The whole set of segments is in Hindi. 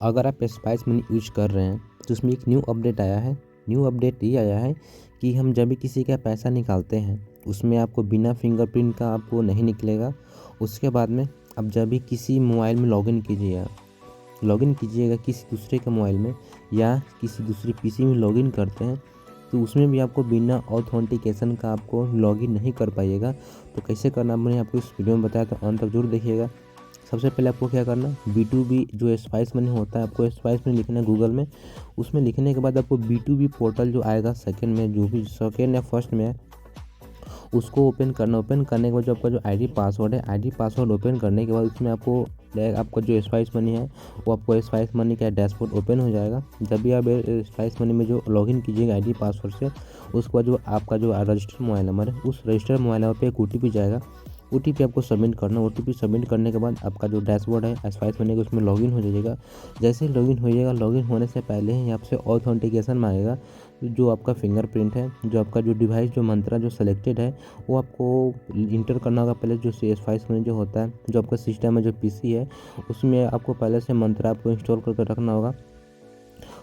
अगर आप स्पाइस मनी यूज कर रहे हैं तो उसमें एक न्यू अपडेट आया है। न्यू अपडेट ये आया है कि हम जब भी किसी का पैसा निकालते हैं उसमें आपको बिना फिंगरप्रिंट का आपको नहीं निकलेगा। उसके बाद में आप जब भी किसी मोबाइल में लॉगिन कीजिएगा किसी दूसरे के मोबाइल में या किसी दूसरी पीसी में लॉगिन करते हैं तो उसमें भी आपको बिना ऑथेंटिकेशन का आपको लॉगिन नहीं कर पाइएगा। तो कैसे करना मैंने आपको इस वीडियो में बताया, तो अंत तक जरूर देखिएगा। सबसे पहले आपको क्या करना है, B2B जो स्पाइस मनी होता है आपको स्पाइस मनी लिखना है गूगल में। उसमें लिखने के बाद आपको B2B पोर्टल जो आएगा सेकंड में, जो भी सेकंड या फर्स्ट में है उसको ओपन करना। ओपन करने के बाद जो आपका जो आईडी पासवर्ड है, आईडी पासवर्ड ओपन करने के बाद उसमें आपका जो स्पाइस मनी है वो आपको स्पाइस मनी का डैशबोर्ड ओपन हो जाएगा। जब भी आप स्पाइस मनी में जो लॉगिन कीजिएगा आईडी पासवर्ड से, उसके बाद जो आपका जो रजिस्टर्ड मोबाइल नंबर है उस रजिस्टर्ड मोबाइल नंबर पर एक OTP जाएगा। OTP आपको सबमिट करना। OTP सबमिट करने के बाद आपका जो डैशबोर्ड है स्पाइस मनी का उसमें लॉगिन हो जाइएगा। जैसे ही लॉगिन हो जाएगा, लॉगिन होने से पहले ही आपसे ऑथेंटिकेशन मांगेगा। जो आपका फिंगरप्रिंट है, जो आपका जो डिवाइस जो मंत्रा जो सेलेक्टेड है वो आपको इंटर करना होगा। पहले जो स्पाइस मनी जो होता है, जो आपका सिस्टम है, जो PC है, उसमें आपको पहले से मंत्रा आपको इंस्टॉल करके रखना होगा।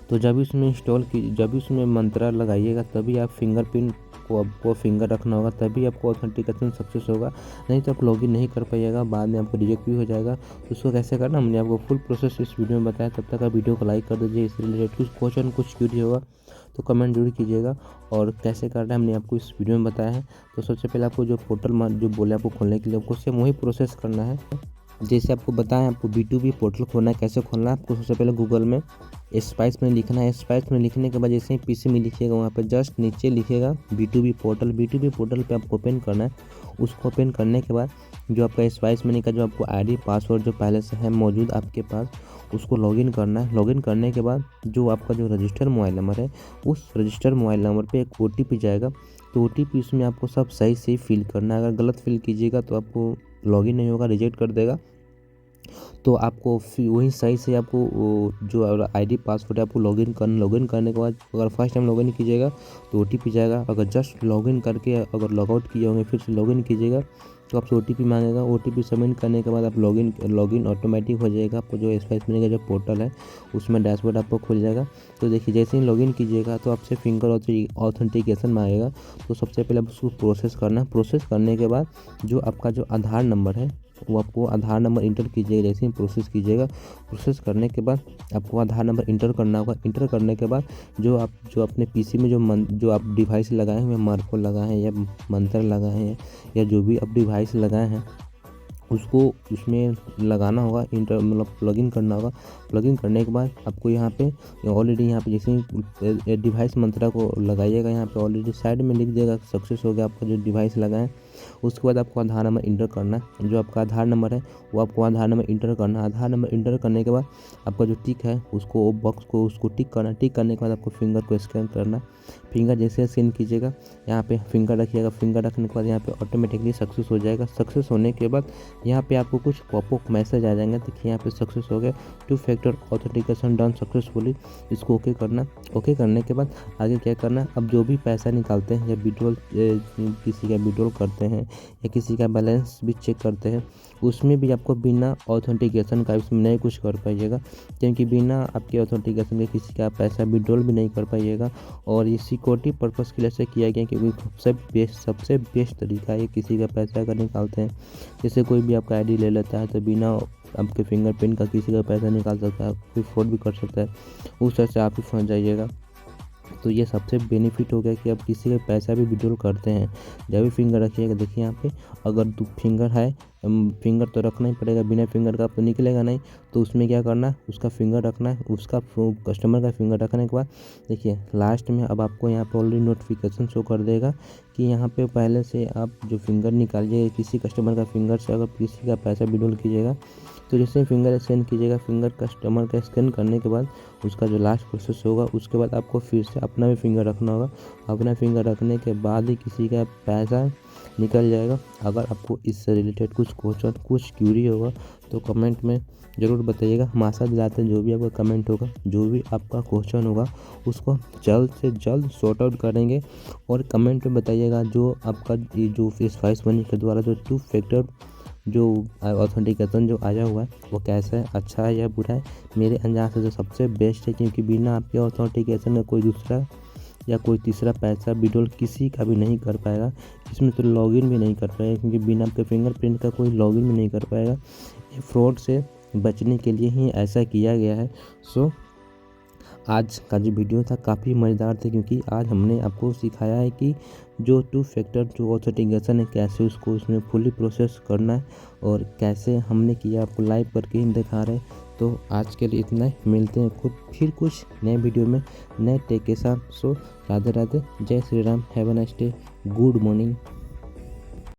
तो जब भी उसमें मंत्रा लगाइएगा तभी आप फिंगरप्रिंट को आपको फिंगर रखना होगा, तभी आपको ऑथेंटिकेशन सक्सेस होगा। नहीं तो आप लॉगिन नहीं कर पाइएगा, बाद में आपको रिजेक्ट भी हो जाएगा। तो उसको कैसे करना मैंने आपको फुल प्रोसेस इस वीडियो में बताया। तब तक आप वीडियो को लाइक कर दीजिए। इससे रिलेटेड कुछ क्वेश्चन कुछ क्यूरी होगा तो कमेंट जरूर कीजिएगा। और कैसे करना है हमने आपको इस वीडियो में बताया है। तो सबसे पहले आपको जो पोर्टल जो बोले आपको खोलने के लिए, आपको सेम वही प्रोसेस करना है जैसे आपको बताएं। आपको B2B पोर्टल खोलना है। कैसे खोलना है, आपको सबसे पहले गूगल में स्पाइस में लिखना है। स्पाइस में लिखने के बाद जैसे ही PC में लिखिएगा वहाँ पे जस्ट नीचे लिखिएगा B2B पोर्टल। B2B पोर्टल पे आपको ओपन करना है। उसको ओपन करने के बाद जो आपका स्पाइस मनी का जो आपको आईडी पासवर्ड जो पहले से है मौजूद आपके पास, उसको लॉगिन करना है। लॉगिन करने के बाद जो आपका जो रजिस्टर्ड मोबाइल नंबर है उस रजिस्टर्ड मोबाइल नंबर पर एक OTP जाएगा। तो OTP उसमें आपको सब सही से फिल करना है। अगर गलत फिल कीजिएगा तो आपको लॉगिन नहीं होगा, रिजेक्ट कर देगा। तो आपको फिर वही सही से आपको जो आईडी पासवर्ड है आपको लॉगिन करने के बाद अगर फर्स्ट टाइम लॉगिन कीजिएगा तो OTP जाएगा। अगर जस्ट लॉगिन करके अगर लॉगआउट किए होंगे फिर से लॉगिन कीजिएगा तो आपसे OTP मांगेगा। OTP सबमिट करने के बाद आप लॉगिन ऑटोमेटिक हो जाएगा। आपको जो स्पाइस मनी का जो पोर्टल है उसमें डैशबोर्ड आपको खुल जाएगा। तो देखिए जैसे ही लॉगिन कीजिएगा तो आपसे फिंगर ऑथेंटिकेशन मांगेगा। तो सबसे पहले आप उसको प्रोसेस करना है। प्रोसेस करने के बाद जो आपका जो आधार नंबर है वो आपको आधार नंबर इंटर कीजिएगा। जैसे ही प्रोसेस कीजिएगा, प्रोसेस करने के बाद आपको आधार नंबर इंटर करना होगा। इंटर करने के बाद जो अपने PC में जो आप डिवाइस लगाए हैं, मार्को लगाए हैं या मंत्र लगाए हैं या जो भी आप डिवाइस लगाए हैं उसको उसमें लगाना होगा। मतलब प्लगइन करना होगा। प्लगइन करने के बाद आपको यहाँ पे ऑलरेडी यहाँ पे जैसे ही डिवाइस मंत्रा को लगाइएगा, यहाँ पे ऑलरेडी साइड में लिख देगा सक्सेस हो गया आपका जो डिवाइस लगाए। उसके बाद आपको आधार नंबर इंटर करना है। जो आपका आधार नंबर है वो आपको आधार नंबर इंटर करना है। आधार नंबर इंटर करने के बाद आपका जो टिक है उसको बॉक्स को उसको टिक करना है। टिक करने के बाद आपको फिंगर को स्कैन करना है। फिंगर जैसे स्कैन कीजिएगा यहाँ पे फिंगर रखिएगा। फिंगर रखने के बाद यहाँ पे ऑटोमेटिकली सक्सेस हो जाएगा। सक्सेस होने के बाद यहाँ पे आपको कुछ पॉपअप मैसेज आ जाएंगे। देखिए यहाँ पे सक्सेस हो गया, 2 फैक्टर ऑथेंटिकेशन डन सक्सेसफुली। इसको ओके करना। ओके करने के बाद आगे क्या करना है, अब जो भी पैसा निकालते हैं या विड्रॉल किसी का विड्रॉल करते हैं या किसी का बैलेंस भी चेक करते हैं उसमें भी आपको बिना ऑथेंटिकेशन का इसमें नहीं कुछ कर पाइएगा। क्योंकि बिना आपके ऑथेंटिकेशन के किसी का पैसा विड्रॉल भी नहीं कर पाइएगा। और ये सिक्योरिटी पर्पज़ के लिए से किया गया क्योंकि सबसे बेस्ट तरीका है किसी का पैसा अगर निकालते हैं। जैसे कोई भी आपका आईडी ले लेता है तो बिना आपके फिंगरप्रिंट का किसी का पैसा निकाल सकता है, कोई फ्रॉड भी कर सकता है। उस तरह से आप ही फंस जाइएगा। तो ये सबसे बेनिफिट हो गया कि आप किसी का पैसा भी विड्रॉल करते हैं जब भी फिंगर रखिएगा। देखिए यहाँ पे अगर 2 फिंगर है, फिंगर तो रखना ही पड़ेगा, बिना फिंगर का तो निकलेगा नहीं। तो उसमें क्या करना है, उसका फिंगर रखना है। उसका कस्टमर का फिंगर रखने के बाद देखिए लास्ट में अब आपको यहाँ पे ऑलरेडी नोटिफिकेशन शो कर देगा कि यहाँ पे पहले से आप जो फिंगर निकालिए किसी कस्टमर का फिंगर से अगर किसी का पैसा विड्रॉल कीजिएगा तो जैसे फिंगर स्कैन कीजिएगा, फिंगर कस्टमर का स्कैन करने के बाद उसका जो लास्ट प्रोसेस होगा उसके बाद आपको फिर से अपना भी फिंगर रखना होगा। अपना फिंगर रखने के बाद ही किसी का पैसा निकल जाएगा। अगर आपको इससे रिलेटेड कुछ क्वेश्चन कुछ क्यूरी होगा तो कमेंट में ज़रूर बताइएगा। हम आशा दिलाते हैं जो भी आपका कमेंट होगा, जो भी आपका क्वेश्चन होगा उसको जल्द से जल्द सॉर्ट आउट करेंगे। और कमेंट में बताइएगा जो आपका ये जो स्पाइस मनी के द्वारा जो 2 फैक्टर जो ऑथेंटिकेशन जो आया हुआ है वो कैसा है, अच्छा है या बुरा है। मेरे अंदाज से जो सबसे बेस्ट है, क्योंकि बिना आपके ऑथेंटिकेशन में कोई दूसरा या कोई तीसरा पैसा विड्रॉल किसी का भी नहीं कर पाएगा। इसमें तो लॉगिन भी नहीं कर पाएगा, क्योंकि बिना आपके फिंगरप्रिंट का कोई लॉगिन भी नहीं कर पाएगा। ये फ्रॉड से बचने के लिए ही ऐसा किया गया है। सो आज का जो वीडियो था काफ़ी मज़ेदार था, क्योंकि आज हमने आपको सिखाया है कि जो टू फैक्टर जो ऑथेंटिकेशन है कैसे उसको उसमें फुली प्रोसेस करना है, और कैसे हमने किया आपको लाइव करके ही दिखा रहे हैं। तो आज के लिए इतना ही, मिलते हैं खुद फिर कुछ नए वीडियो में नए टेक के साथ। सो राधे राधे, जय Shri Ram, have a nice day, good morning.